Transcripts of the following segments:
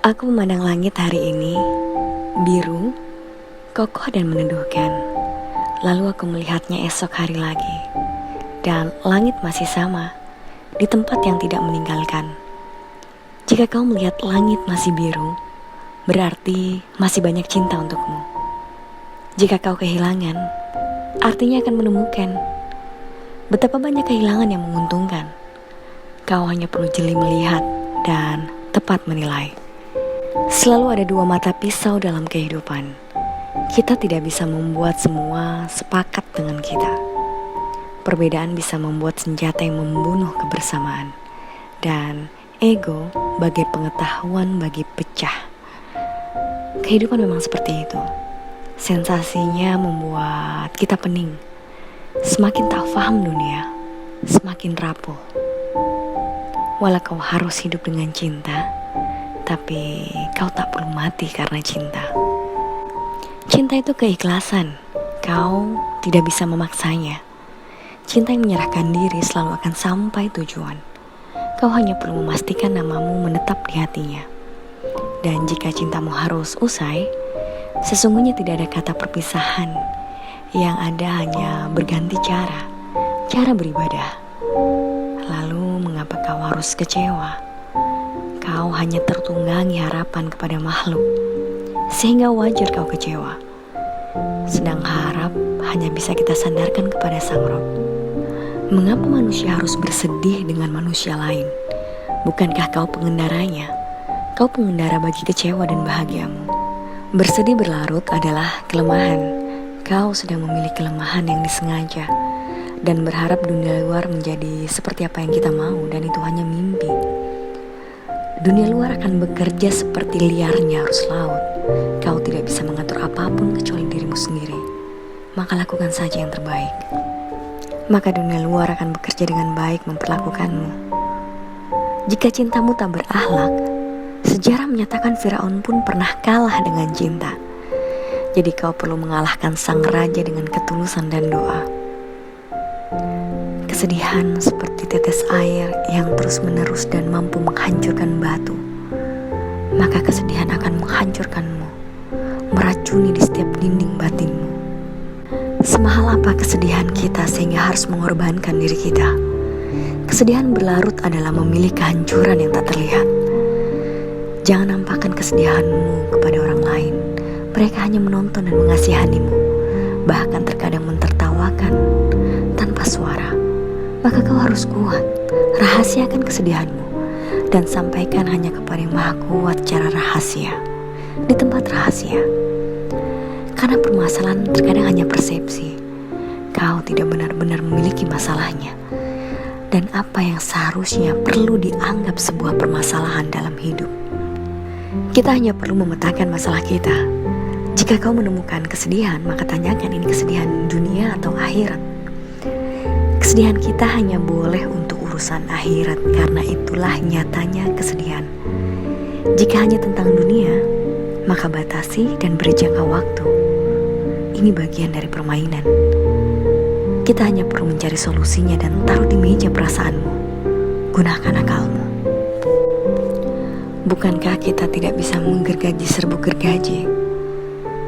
Aku memandang langit hari ini, biru, kokoh dan meneduhkan. Lalu aku melihatnya esok hari lagi, dan langit masih sama, di tempat yang tidak meninggalkan. Jika kau melihat langit masih biru, berarti masih banyak cinta untukmu. Jika kau kehilangan, artinya akan menemukan. Betapa banyak kehilangan yang menguntungkan. Kau hanya perlu jeli melihat dan tepat menilai. Selalu ada dua mata pisau dalam kehidupan. Kita tidak bisa membuat semua sepakat dengan kita. Perbedaan bisa membuat senjata yang membunuh kebersamaan. Dan ego bagai pengetahuan bagi pecah. Kehidupan memang seperti itu. Sensasinya membuat kita pening. Semakin tak paham dunia, semakin rapuh. Walau kau harus hidup dengan cinta, tapi kau tak perlu mati karena cinta. Cinta itu keikhlasan. Kau tidak bisa memaksanya. Cinta yang menyerahkan diri selalu akan sampai tujuan. Kau hanya perlu memastikan namamu menetap di hatinya. Dan jika cintamu harus usai, sesungguhnya tidak ada kata perpisahan. Yang ada hanya berganti cara beribadah. Lalu mengapa kau harus kecewa? Kau hanya tertunggangi harapan kepada makhluk, sehingga wajar kau kecewa. Sedang harap hanya bisa kita sandarkan kepada Sang Rob. Mengapa manusia harus bersedih dengan manusia lain? Bukankah kau pengendaranya? Kau pengendara bagi kecewa dan bahagiamu. Bersedih berlarut adalah kelemahan. Kau sedang memilih kelemahan yang disengaja dan berharap dunia luar menjadi seperti apa yang kita mau, dan itu hanya mimpi. Dunia luar akan bekerja seperti liarnya arus laut. Kau tidak bisa mengatur apapun kecuali dirimu sendiri. Maka lakukan saja yang terbaik. Maka dunia luar akan bekerja dengan baik memperlakukanmu. Jika cintamu tak berakhlak, sejarah menyatakan Firaun pun pernah kalah dengan cinta. Jadi kau perlu mengalahkan sang raja dengan ketulusan dan doa. Kesedihan seperti tetes air yang terus-menerus dan mampu menghancurkan batu. Maka kesedihan akan menghancurkanmu, meracuni di setiap dinding batinmu. Semahal apa kesedihan kita sehingga harus mengorbankan diri kita? Kesedihan berlarut adalah memilih kehancuran yang tak terlihat. Jangan nampakkan kesedihanmu kepada orang lain. Mereka hanya menonton dan mengasihanimu, bahkan terkadang mentertawakan tanpa suara. Maka kau harus kuat, rahasiakan kesedihanmu, dan sampaikan hanya kepada yang maha kuat secara rahasia, di tempat rahasia. Karena permasalahan terkadang hanya persepsi. Kau tidak benar-benar memiliki masalahnya. Dan apa yang seharusnya perlu dianggap sebuah permasalahan dalam hidup. Kita hanya perlu memetakan masalah kita. Jika kau menemukan kesedihan, maka tanyakan ini kesedihan dunia atau akhirat. Kesedihan kita hanya boleh untuk urusan akhirat, karena itulah nyatanya kesedihan. Jika hanya tentang dunia, maka batasi dan beri jangka waktu. Ini bagian dari permainan. Kita hanya perlu mencari solusinya dan taruh di meja perasaanmu. Gunakan akalmu. Bukankah kita tidak bisa menggergaji serbuk gergaji?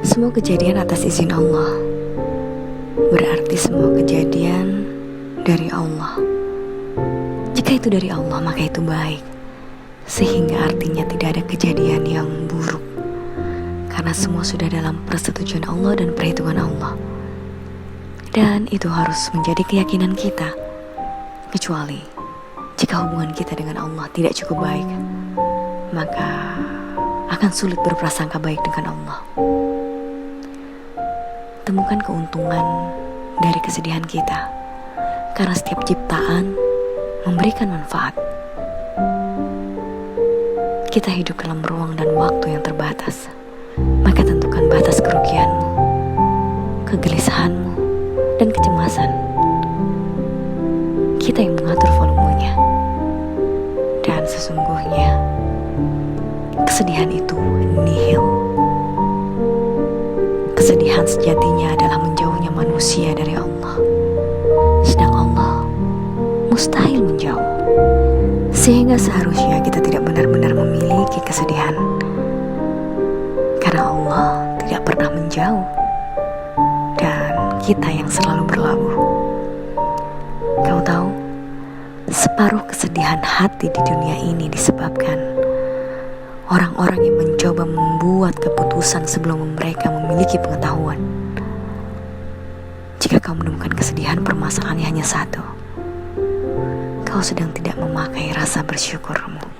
Semua kejadian atas izin Allah. Berarti semua kejadian dari Allah. Jika itu dari Allah, maka itu baik. Sehingga artinya tidak ada kejadian yang buruk. Karena semua sudah dalam persetujuan Allah dan perhitungan Allah. Dan itu harus menjadi keyakinan kita. Kecuali jika hubungan kita dengan Allah tidak cukup baik, maka akan sulit berprasangka baik dengan Allah. Temukan keuntungan dari kesedihan kita. Karena setiap ciptaan memberikan manfaat. Kita hidup dalam ruang dan waktu yang terbatas. Maka tentukan batas kerugianmu, kegelisahanmu, dan kecemasan. Kita yang mengatur volumenya. Dan sesungguhnya kesedihan itu nihil. Kesedihan sejatinya adalah menjauhnya manusia dari Allah. Sedang Allah mustahil menjauh. Sehingga seharusnya kita tidak benar-benar memiliki kesedihan. Karena Allah tidak pernah menjauh, dan kita yang selalu berlabuh. Kau tahu, separuh kesedihan hati di dunia ini disebabkan orang-orang yang mencoba membuat keputusan sebelum mereka memiliki pengetahuan. Jika kau menemukan kesedihan permasalahannya hanya satu, kau sedang tidak memakai rasa bersyukurmu.